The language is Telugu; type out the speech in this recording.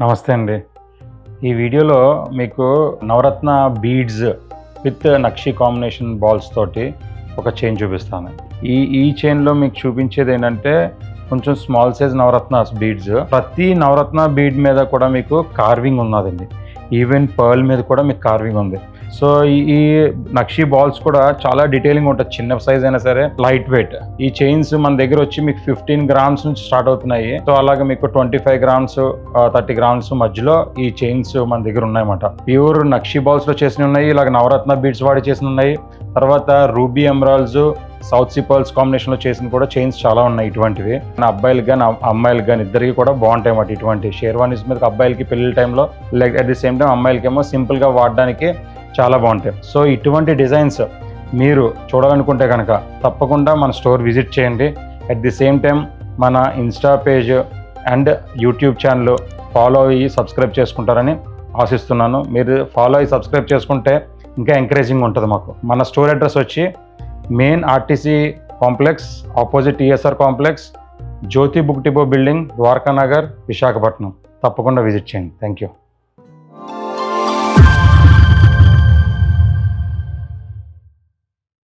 నమస్తే అండి. ఈ వీడియోలో మీకు navaratna beads with nakshi combination balls తోటి ఒక చైన్ చూపిస్తాను. ఈ చైన్లో మీకు చూపించేది ఏంటంటే కొంచెం స్మాల్ సైజ్ నవరత్న బీడ్స్. ప్రతి నవరత్న బీడ్ మీద కూడా మీకు కార్వింగ్ ఉన్నదండి. ఈవెన్ పర్ల్ మీద కూడా మీకు కార్వింగ్ ఉంది. సో ఈ నక్షి బాల్స్ కూడా చాలా డీటెయిలింగ్ ఉంటుంది. చిన్న సైజ్ అయినా సరే లైట్ వెయిట్. ఈ చైన్స్ మన దగ్గర వచ్చి మీకు 15 గ్రామ్స్ నుంచి స్టార్ట్ అవుతున్నాయి. సో అలాగే మీకు 25 గ్రామ్స్ 30 గ్రామ్స్ మధ్యలో ఈ చైన్స్ మన దగ్గర ఉన్నాయన్నమాట. ప్యూర్ నక్షి బాల్స్ లో చేసిన ఉన్నాయి, ఇలాగ నవరత్న బీడ్స్ వాడి చేసిన ఉన్నాయి. తర్వాత ruby emeralds, south sea pearls combination లో చేసిన కూడా చైన్స్ చాలా ఉన్నాయి. ఇటువంటివి అబ్బాయిలకు కానీ అమ్మాయిలకు కానీ ఇద్దరికి కూడా బాగుంటాయి అన్నమాట. ఇటువంటి షేర్వానీస్ మీద అబ్బాయిలకి పెళ్లి టైంలో, like at the same time అమ్మాయిలకేమో సింపుల్ గా వాడడానికి చాలా బాగుంటాయి. సో ఇటువంటి డిజైన్స్ మీరు చూడాలనుకుంటే కనుక తప్పకుండా మన స్టోర్ విజిట్ చేయండి. అట్ ది సేమ్ టైం మన Insta page and YouTube channel follow అయ్యి సబ్స్క్రైబ్ చేసుకుంటారని ఆశిస్తున్నాను. మీరు ఫాలో అయ్యి సబ్స్క్రైబ్ చేసుకుంటే ఇంకా ఎంకరేజింగ్ ఉంటుంది మాకు. మన స్టోర్ అడ్రస్ వచ్చి main RTC complex opposite TSR complex, Jyothi book depot building, Dwaraka Nagar, Visakhapatnam. తప్పకుండా విజిట్ చేయండి. Thank you.